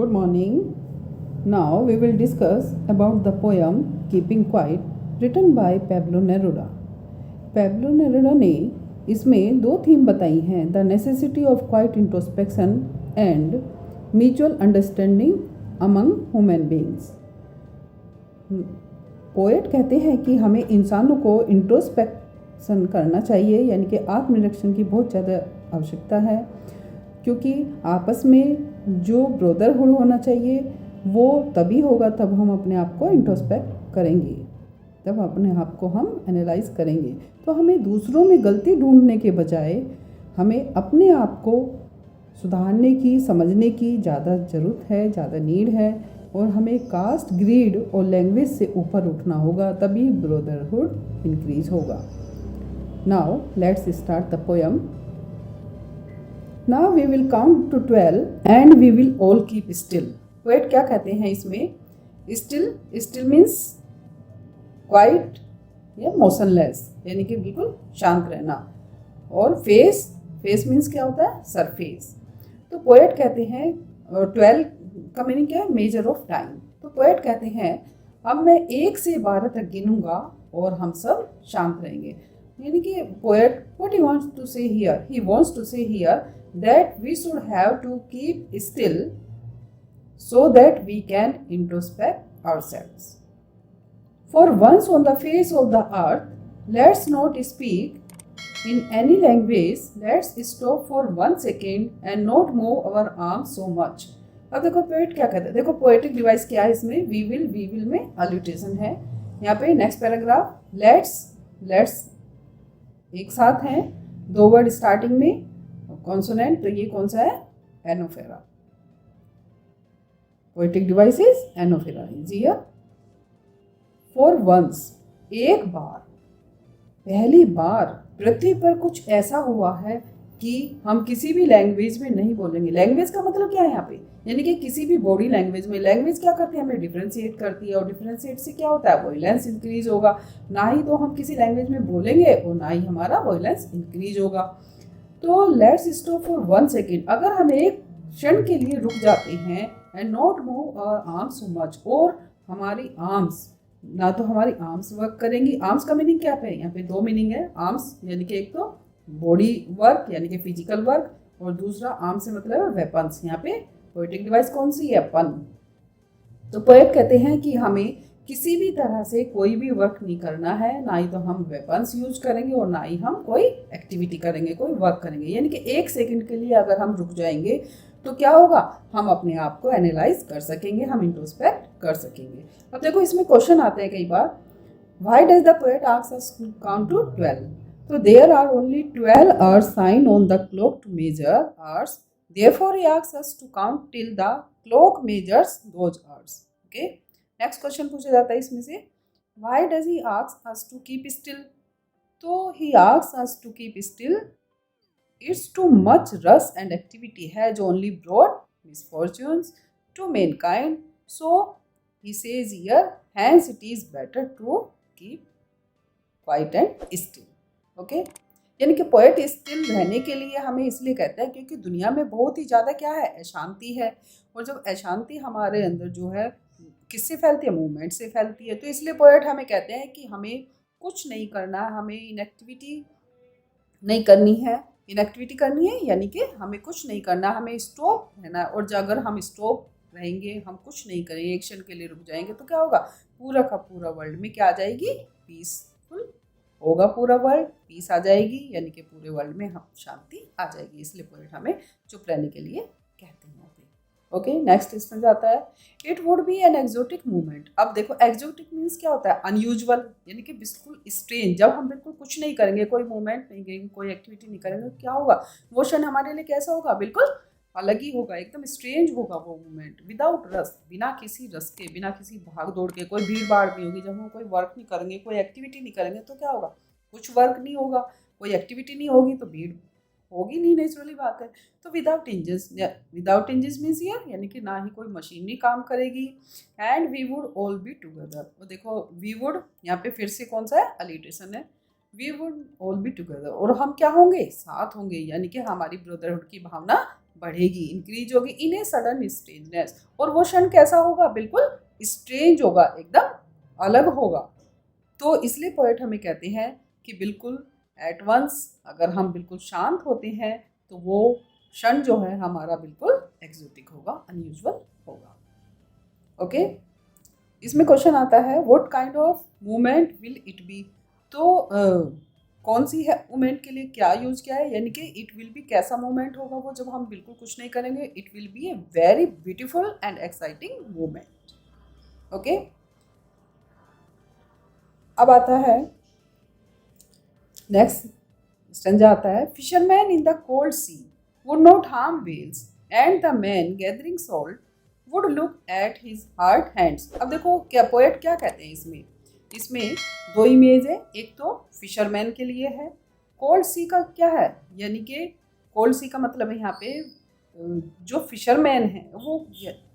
Good morning. Now we will discuss about the poem Keeping Quiet written by Pablo Neruda. Pablo Neruda ने इसमें दो theme बताई हैं, the necessity of quite introspection and mutual understanding among human beings. Poet कहते हैं कि हमें इंसानों को इंट्रोस्पेक्शन करना चाहिए, यानी कि आत्मनिरीक्षण की बहुत ज़्यादा आवश्यकता है, क्योंकि आपस में जो ब्रदरहुड होना चाहिए वो तभी होगा तब हम अपने आप को इंट्रोस्पेक्ट करेंगे, तब अपने आप को हम एनालाइज करेंगे। तो हमें दूसरों में गलती ढूंढने के बजाय हमें अपने आप को सुधारने की, समझने की ज़्यादा ज़रूरत है, ज़्यादा नीड है, और हमें कास्ट, ग्रीड और लैंग्वेज से ऊपर उठना होगा, तभी ब्रदरहुड इंक्रीज होगा। Now let's start the poem. Now we will count to 12 and we will all keep still. Poet क्या कहते हैं इसमें? Still means quiet या motionless, यानी कि बिल्कुल शांत रहना। और face means क्या होता है? सरफेस। तो पोएट कहते हैं 12 का मीनिंग क्या है? Measure of time. तो पोएट कहते हैं अब मैं 1 से 12 तक गिनूंगा और हम सब शांत रहेंगे। यानी कि poet what he wants to say here? He wants to say here that we should have to keep still so that we can introspect ourselves. For once on the face of the earth, let's not speak in any language. Let's stop for 1 second and not move our arms so much. अब देखो poet क्या कहते हैं, देखो poetic device क्या है इसमें, we will में अल्यूटेशन है। यहाँ पे नेक्स्ट पैराग्राफ लेट्स एक साथ हैं, 2 वर्ड स्टार्टिंग में कॉन्सोनेंट, तो ये कौन सा है? Anaphora. Poetic device is anaphora is here. For once, एक बार, पहली बार पृथ्वी पर कुछ ऐसा हुआ है कि हम किसी भी लैंग्वेज में नहीं बोलेंगे। लैंग्वेज का मतलब क्या है यहाँ पे? यानी कि किसी भी बॉडी लैंग्वेज में। लैंग्वेज क्या करती है? हमें डिफ्रेंशिएट करती है, और डिफ्रेंशिएट से क्या होता है? वॉयलेंस इंक्रीज होगा। ना ही तो हम किसी लैंग्वेज में बोलेंगे और ना ही हमारा वॉयलेंस इंक्रीज होगा। तो लेट्स स्टॉप फॉर 1 सेकेंड। अगर हम एक क्षण के लिए रुक जाते हैं, and not move our arms so much, और हमारी आर्म्स, ना तो हमारी आर्म्स वर्क करेंगी। आर्म्स का मीनिंग क्या है? यहाँ पे 2 मीनिंग है। आर्म्स यानी कि एक तो बॉडी वर्क यानी कि फिजिकल वर्क, और दूसरा आर्म से मतलब है वेपन्स। यहाँ पे पोएटिक डिवाइस कौन सी है? पन। तो पोएट कहते हैं कि हमें किसी भी तरह से कोई भी वर्क नहीं करना है, ना ही तो हम वेपन्स यूज करेंगे और ना ही हम कोई एक्टिविटी करेंगे, कोई वर्क करेंगे। यानी कि 1 सेकंड के लिए अगर हम रुक जाएंगे तो क्या होगा? हम अपने आप को एनालाइज कर सकेंगे, हम इंट्रोस्पेक्ट कर सकेंगे। अब देखो इसमें क्वेश्चन आते हैं कई बार, why does the poet ask us to count to 12? So there are only 12 hours sign on the clock to measure hours. Therefore, he asks us to count till the clock measures those hours. Okay. Next question पूछा जाता है इसमें से, why does he ask us to keep still? तो he asks us to keep still. It's too much rush and activity has only brought misfortunes to mankind. So he says here, hence it is better to keep quiet and still. Okay यानी कि poet still रहने के लिए हमें इसलिए कहते हैं क्योंकि दुनिया में बहुत ही ज़्यादा क्या है? अशांति है। और जब अशांति हमारे अंदर जो है किससे फैलती है? मूवमेंट से फैलती है। तो इसलिए पोएट हमें कहते हैं कि हमें कुछ नहीं करना, हमें इनएक्टिविटी नहीं करनी है। इनएक्टिविटी करनी है यानी कि हमें कुछ नहीं करना, हमें स्टॉप रहना है। और अगर हम स्टॉप रहेंगे, हम कुछ नहीं करेंगे, एक क्षण के लिए रुक जाएंगे, तो क्या होगा? पूरा का पूरा वर्ल्ड में क्या आ जाएगी? पीसफुल होगा, पूरा वर्ल्ड पीस आ जाएगी, यानी कि पूरे वर्ल्ड में हम शांति आ जाएगी। इसलिए पोएट हमें चुप रहने के लिए कहते हैं। ओके नेक्स्ट इसमें जाता है, it would be an exotic movement. अब देखो एक्जोटिक मीन्स क्या होता है? अनयूजुअल, यानी कि बिल्कुल स्ट्रेंज। जब हम बिल्कुल कुछ नहीं करेंगे, कोई मूवमेंट नहीं करेंगे, कोई एक्टिविटी नहीं करेंगे, तो क्या होगा? वो क्षण हमारे लिए कैसा होगा? बिल्कुल अलग ही होगा, एकदम स्ट्रेंज होगा वो मूवमेंट। विदाउट रस, बिना किसी रस के, बिना किसी भाग दौड़ के, कोई भीड़ भाड़ नहीं होगी। जब हम कोई वर्क नहीं करेंगे, कोई एक्टिविटी नहीं करेंगे, तो क्या होगा? कुछ वर्क नहीं होगा, कोई एक्टिविटी नहीं होगी, तो भीड़ होगी नहीं, नेचुरली बात है। तो विदाउट इंजन्स मीन्स यानी कि ना ही कोई मशीनरी काम करेगी। And we would all be together. और देखो वी वुड यहाँ पे फिर से कौन सा है? अलिटेशन है। We would all be together, और हम क्या होंगे? साथ होंगे, यानी कि हमारी ब्रदरहुड की भावना बढ़ेगी, इंक्रीज होगी इन ए सडन स्ट्रेंजनेस। और वो क्षण कैसा होगा? बिल्कुल स्ट्रेंज होगा, एकदम अलग होगा। तो इसलिए पोएट हमें कहते हैं कि बिल्कुल एट वंस अगर हम बिल्कुल शांत होते हैं तो वो क्षण जो है हमारा बिल्कुल एक्सोटिक होगा, अनयूजुअल होगा। ओके, इसमें क्वेश्चन आता है what kind of movement will it be. तो कौन सी है मूवमेंट के लिए क्या यूज किया है, यानी कि इट विल बी कैसा मूवमेंट होगा वो जब हम बिल्कुल कुछ नहीं करेंगे? It will be a very beautiful and exciting movement. Okay, अब आता है नेक्स्ट स्टेंजा आता है fisherman in the cold sea would not harm whales and the man gathering salt would look at his hurt hands. अब देखो क्या poet क्या कहते हैं इसमें, इसमें दो इमेज है, एक तो फिशरमैन के लिए है, कोल्ड सी का क्या है, यानी कि कोल्ड सी का मतलब है यहाँ पे जो फिशरमैन है वो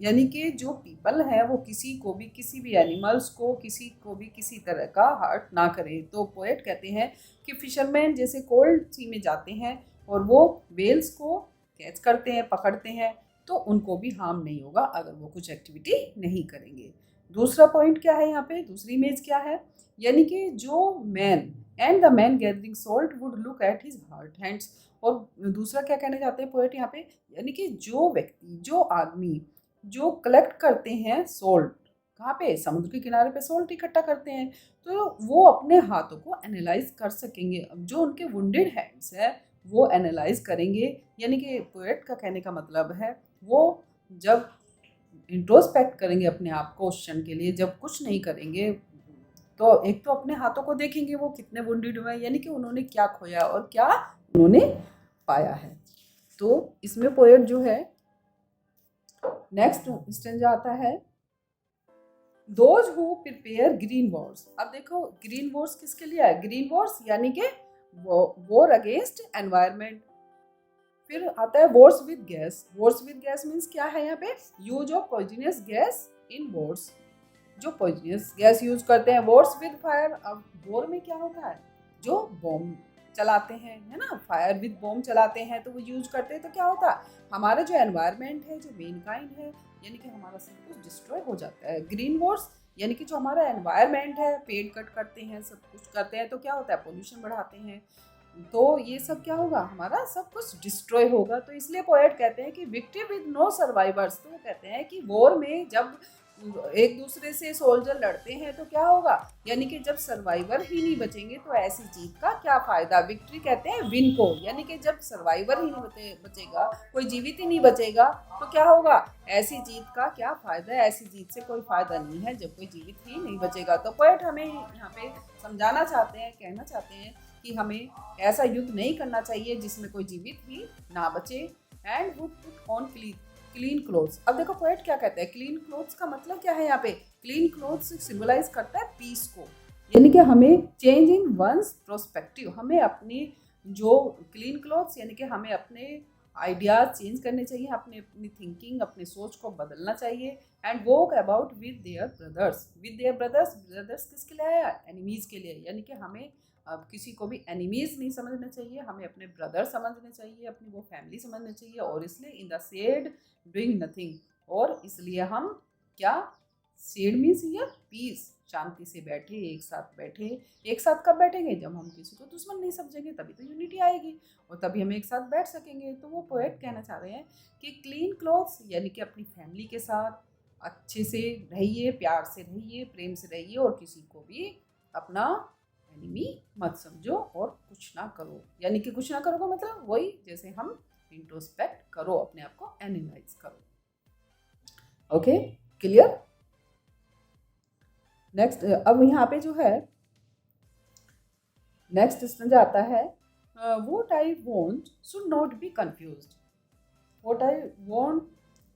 यानी कि जो पीपल है वो किसी भी एनिमल्स को किसी तरह का हर्ट ना करे। तो पोएट कहते हैं कि फिशरमैन जैसे कोल्ड सी में जाते हैं और वो वेल्स को कैच करते हैं, पकड़ते हैं, तो उनको भी हार्म नहीं होगा अगर वो कुछ एक्टिविटी नहीं करेंगे। दूसरा पॉइंट क्या है यहाँ पे, दूसरी इमेज क्या है, यानी कि जो man and the man gathering salt would look at his hurt hands. और दूसरा क्या कहना चाहते हैं पोएट यहाँ पे, यानी कि जो व्यक्ति जो आदमी जो कलेक्ट करते हैं सोल्ट, कहाँ पे? समुद्र के किनारे पे सोल्ट इकट्ठा करते हैं, तो वो अपने हाथों को एनालाइज कर सकेंगे। अब जो उनके वुंडेड हैंड्स है वो एनालाइज करेंगे, यानी कि पोएट का कहने का मतलब है वो जब इंट्रोस्पेक्ट करेंगे अपने आप को उस क्षण के लिए, जब कुछ नहीं करेंगे, तो एक तो अपने हाथों को देखेंगे वो कितने वुंडेड हुए हैं, यानी कि उन्होंने क्या खोया और क्या उन्होंने पाया है। तो इसमें पोएट जो है नेक्स्ट स्टेंजा आता है those who prepare green Wars. अब देखो ग्रीन वॉर्स किसके लिए है? ग्रीन वॉर्स यानी कि वॉर अगेंस्ट एनवायरमेंट। फिर आता है Wars with gas. Wars with gas means क्या है यहाँ पे? Use of poisonous gas in Wars, जो पॉइजनस गैस यूज करते हैं। वॉर्स विद फायर, अब वॉर में क्या होता है? जो बॉम्ब चलाते हैं, है ना, फायर विद बॉम्ब चलाते हैं, तो वो यूज करते हैं, तो क्या होता है हमारा जो एनवायरनमेंट है, जो मेनकाइंड है, यानी कि हमारा सब कुछ डिस्ट्रॉय हो जाता है। ग्रीन वॉर्स यानी कि जो हमारा एनवायरनमेंट है, पेड़ कट करते हैं, सब कुछ करते हैं, तो क्या होता है? पोल्यूशन बढ़ाते हैं, तो ये सब क्या होगा? हमारा सब कुछ डिस्ट्रॉय होगा। तो इसलिए पोएट कहते हैं कि विक्ट्री विद नो सर्वाइवर्स। तो वो कहते हैं कि वॉर में जब एक दूसरे से सोल्जर लड़ते हैं तो क्या होगा, यानी कि जब सर्वाइवर ही नहीं बचेंगे तो ऐसी जीत का क्या फायदा। विक्ट्री कहते हैं विन को, यानी कि जब सर्वाइवर ही नहीं बचेगा, कोई जीवित ही नहीं बचेगा, तो क्या होगा? ऐसी जीत का क्या फायदा है, ऐसी जीत से कोई फायदा नहीं है जब कोई जीवित ही नहीं बचेगा। तो पोएट हमें यहाँ पे समझाना चाहते हैं, कहना चाहते हैं कि हमें ऐसा युद्ध नहीं करना चाहिए जिसमें कोई जीवित ही ना बचे। And would put on clean clothes. अब देखो पोएट क्या कहते हैं, क्लीन क्लोथ्स का मतलब क्या है यहाँ पे? क्लीन क्लोथ्स सिंबलाइज करता है पीस को, यानी कि हमें चेंज इन वंस प्रोस्पेक्टिव, हमें अपनी जो क्लीन क्लोथ्स यानी कि हमें अपने आइडियाज चेंज करने चाहिए, अपनी थिंकिंग, अपने सोच को बदलना चाहिए। And walk about with their brothers. Brothers किसके लिए आया? एनिमीज के लिए, यानी कि हमें अब किसी को भी एनिमीज नहीं समझना चाहिए, हमें अपने ब्रदर समझने चाहिए, अपनी वो फैमिली समझनी चाहिए। और इसलिए in the shade doing nothing, और इसलिए हम क्या, शेड मीन्स हियर पीस, शांति से बैठे, एक साथ बैठे। एक साथ कब बैठेंगे? जब हम किसी को दुश्मन नहीं समझेंगे, तभी तो यूनिटी आएगी और तभी हम एक साथ बैठ सकेंगे। तो वो पोएट कहना चाह रहे हैं कि क्लीन क्लॉथ्स यानी कि अपनी फैमिली के साथ अच्छे से रहिए, प्यार से रहिए, प्रेम से रहिए, और किसी को भी अपना एनिमी मत समझो और कुछ ना करो। यानी कि कुछ ना करो का मतलब वही, जैसे हम इंट्रोस्पेक्ट करो, अपने आप को एनालाइज करो। Okay, clear? नेक्स्ट, अब यहाँ पे जो है नेक्स्ट स्टेंजा आता है what I want should not be confused. What I want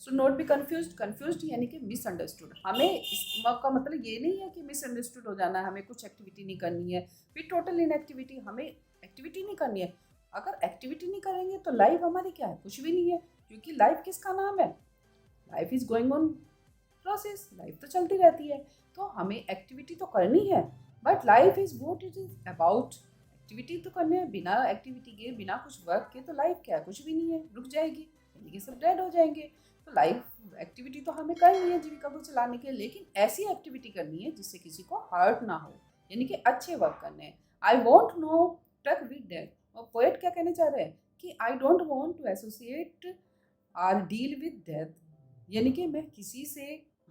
should not be confused यानी कि मिसअंडरस्टूड। हमें इसका मतलब ये नहीं है कि मिसअंडरस्टूड हो जाना है, हमें कुछ एक्टिविटी नहीं करनी है, फिर टोटल इनएक्टिविटी, हमें एक्टिविटी नहीं करनी है। अगर एक्टिविटी नहीं करेंगे तो लाइफ हमारी क्या है? कुछ भी नहीं है, क्योंकि लाइफ किसका नाम है? Life is going on process, life तो चलती रहती है। तो हमें एक्टिविटी तो करनी है, but life is what it is about. Activity तो करने है, बिना एक्टिविटी के, बिना कुछ वर्क के तो लाइफ क्या है? कुछ भी नहीं है, रुक जाएगी, यानी कि सब डेड हो जाएंगे। तो लाइफ एक्टिविटी तो हमें करनी है जीविका को चलाने के लिए, लेकिन ऐसी एक्टिविटी करनी है जिससे किसी को हर्ट ना हो, यानी कि अच्छे वर्क करने हैं। I want no truck with death. और पोएट क्या कहने चाह रहे हैं कि I don't want to associate or deal with death, यानी कि मैं किसी से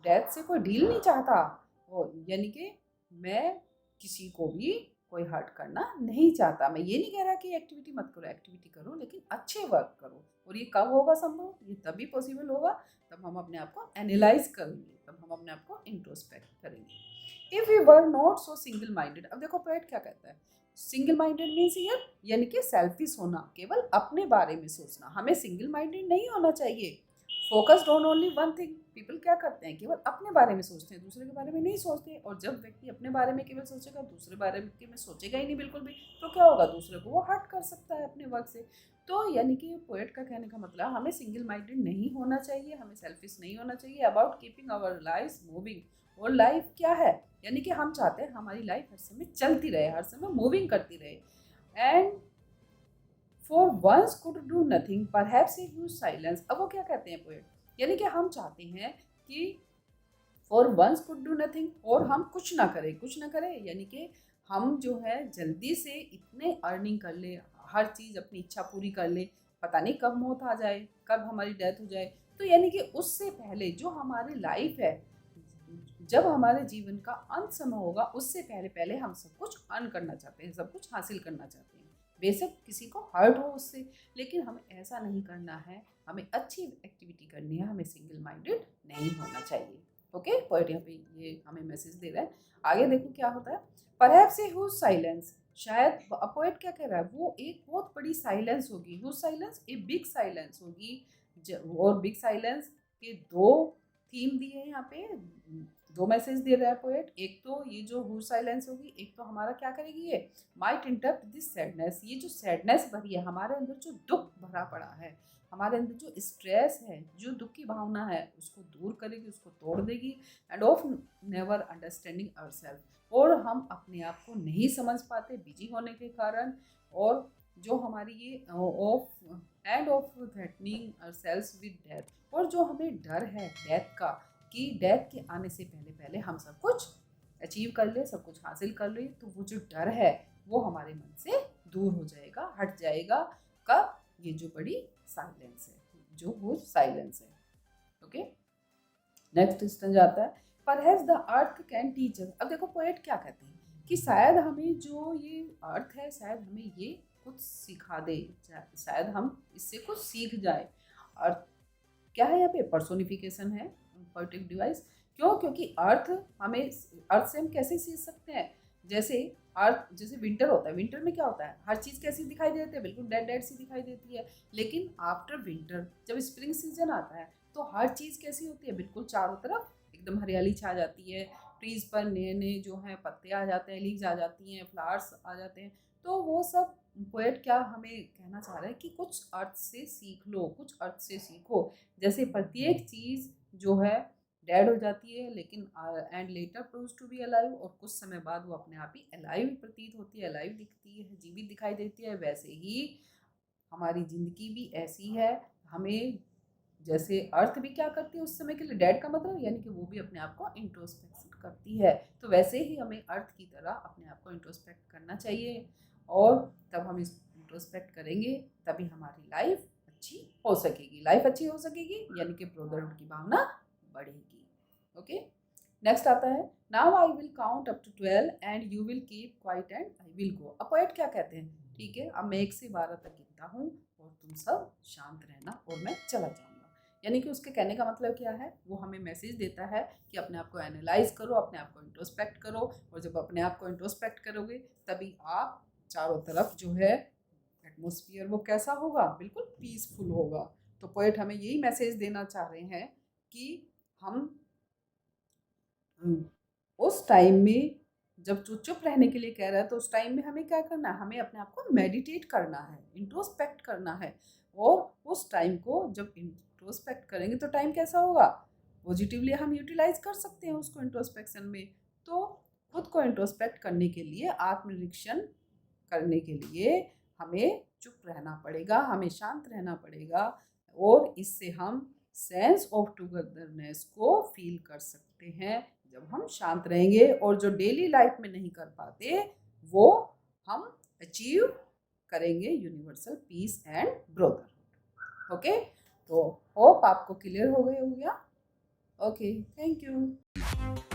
डेथ से कोई डील नहीं चाहता, और यानी कि मैं किसी को भी कोई हर्ट करना नहीं चाहता। मैं ये नहीं कह रहा कि एक्टिविटी मत करो, एक्टिविटी करो लेकिन अच्छे वर्क करो। और ये कब होगा संभव? ये तभी पॉसिबल होगा तब हम अपने आप को एनालाइज करेंगे, तब हम अपने आप को इंट्रोस्पेक्ट करेंगे। If you were not so single minded. अब देखो पोएट क्या कहता है, सिंगल माइंडेड मीन्स ईयर यानी कि सेल्फिश होना, केवल अपने बारे में सोचना। हमें सिंगल माइंडेड नहीं होना चाहिए। Focused on only one thing. People क्या करते हैं, केवल अपने बारे में सोचते हैं, दूसरे के बारे में नहीं सोचते। और जब व्यक्ति अपने बारे में केवल सोचेगा, दूसरे बारे में सोचेगा ही नहीं बिल्कुल भी, तो क्या होगा, दूसरे को वो हर्ट कर सकता है अपने वर्क से। तो यानी कि पोएट का कहने का मतलब हमें सिंगल माइंडेड नहीं होना चाहिए, हमें सेल्फिश नहीं होना चाहिए about keeping our life moving. और लाइफ क्या है, यानी कि हम चाहते हैं हमारी लाइफ हर समय चलती रहे, हर समय मूविंग करती रहे। And for once could do nothing perhaps a huge silence. अब वो क्या कहते हैं पोएट, यानी कि हम चाहते हैं कि for once could do nothing, और हम कुछ ना करें, कुछ ना करें यानी कि हम जो है जल्दी से इतने अर्निंग कर ले, हर चीज़ अपनी इच्छा पूरी कर ले, पता नहीं कब मौत आ जाए, कब हमारी डेथ हो जाए। तो यानी कि उससे पहले जो हमारी लाइफ है, जब हमारे जीवन का अंत समय होगा, उससे पहले पहले हम सब कुछ अर्न करना चाहते हैं, सब कुछ हासिल करना चाहते हैं। बेशक किसी को हर्ट हो उससे, लेकिन हमें ऐसा नहीं करना है, हमें अच्छी एक्टिविटी करनी है, हमें सिंगल माइंडेड नहीं होना चाहिए। ओके, पोएट यहाँ पे ये हमें मैसेज दे रहा है। आगे देखो क्या होता है, परहैप्स ए ह्यूज साइलेंस। शायद पोएट क्या कह रहा है, वो एक बहुत बड़ी साइलेंस होगी, huge silence a big silence होगी। और बिग साइलेंस के दो थीम दिए हैं यहाँ पे, दो मैसेज दे रहा है पोएट। एक तो ये जो हु साइलेंस होगी, एक तो हमारा क्या करेगी, ये माइट इंटरप्ट दिस सैडनेस। ये जो सैडनेस भरी है, हमारे अंदर जो दुख भरा पड़ा है, हमारे अंदर जो स्ट्रेस है, जो दुख की भावना है, उसको दूर करेगी, उसको तोड़ देगी। And of never understanding ourself. और हम अपने आप को नहीं समझ पाते बिजी होने के कारण। और जो हमारी ये of end of threatening ourselves with death. और जो हमें डर है डेथ का, कि डेथ के आने से पहले पहले हम सब कुछ अचीव कर ले, सब कुछ हासिल कर ले, तो वो जो डर है वो हमारे मन से दूर हो जाएगा, हट जाएगा। कब? ये जो बड़ी साइलेंस है, जो वो साइलेंस है। ओके, नेक्स्ट स्टेज आता है, perhaps the earth can teach us. अब देखो पोएट क्या कहते हैं कि शायद हमें जो ये अर्थ है, शायद हमें ये कुछ सिखा दे, शायद हम इससे कुछ सीख जाए। अर्थ क्या है, यहाँ पे पर्सोनिफिकेशन है, पोएटिक डिवाइस। क्यों? क्योंकि अर्थ हमें, अर्थ से हम कैसे सीख सकते हैं, जैसे अर्थ, जैसे विंटर होता है, विंटर में क्या होता है, हर चीज़ कैसी दिखाई देती है, बिल्कुल डेड डेड सी दिखाई देती है। लेकिन आफ्टर विंटर जब स्प्रिंग सीजन आता है, तो हर चीज़ कैसी होती है, बिल्कुल चारों तरफ एकदम हरियाली छा जाती है, ट्रीज पर नए नए जो हैं पत्ते आ जाते हैं, लीव्स आ जाती हैं, फ्लावर्स आ जाते हैं। तो वो सब पोएट क्या हमें कहना चाह रहा है कि कुछ अर्थ से सीख लो, कुछ अर्थ से सीखो। जैसे प्रत्येक चीज़ जो है डेड हो जाती है, लेकिन and later proves to be alive, और कुछ समय बाद वो अपने आप ही अलाइव प्रतीत होती है, अलाइव दिखती है, जीवित दिखाई देती है। वैसे ही हमारी ज़िंदगी भी ऐसी है। हमें जैसे अर्थ भी क्या करती है उस समय के लिए, डेड का मतलब यानी कि वो भी अपने आप को इंट्रोस्पेक्शन करती है, तो वैसे ही हमें अर्थ की तरह अपने आप को इंट्रोस्पेक्ट करना चाहिए। और तब हम इस इंट्रोस्पेक्ट करेंगे, तभी हमारी लाइफ अच्छी हो सकेगी। लाइफ अच्छी हो सकेगी यानी कि ब्रदरहुड की भावना बढ़ेगी। ओके, नेक्स्ट आता है, now I will count up to 12 and you will keep quiet and I will go. अब पोएट क्या कहते हैं, ठीक है, अब मैं 1 से 12 तक गिनता हूँ और तुम सब शांत रहना और मैं चला जाऊँगा। यानी कि उसके कहने का मतलब क्या है, वो हमें मैसेज देता है कि अपने आप को एनालाइज करो, अपने आप को इंट्रोस्पेक्ट करो। और जब अपने आप को इंट्रोस्पेक्ट करोगे, तभी आप चारों तरफ जो है एटमोसफियर वो कैसा होगा, बिल्कुल पीसफुल होगा। तो पोएट हमें यही मैसेज देना चाह रहे हैं कि हम उस टाइम में जब चुप रहने के लिए कह रहा है, तो उस टाइम में हमें क्या करना है, हमें अपने आप को मेडिटेट करना है, इंट्रोस्पेक्ट करना है। और उस टाइम को जब इंट्रोस्पेक्ट करेंगे तो टाइम कैसा होगा, पॉजिटिवली हम यूटिलाइज कर सकते हैं उसको इंट्रोस्पेक्शन में। तो खुद को इंट्रोस्पेक्ट करने के लिए, आत्मनिरीक्षण करने के लिए हमें चुप रहना पड़ेगा, हमें शांत रहना पड़ेगा। और इससे हम सेंस ऑफ टुगेदरनेस को फील कर सकते हैं जब हम शांत रहेंगे, और जो डेली लाइफ में नहीं कर पाते वो हम अचीव करेंगे universal peace and brotherhood. Okay, तो होप आपको क्लियर हो गया। Okay, thank you.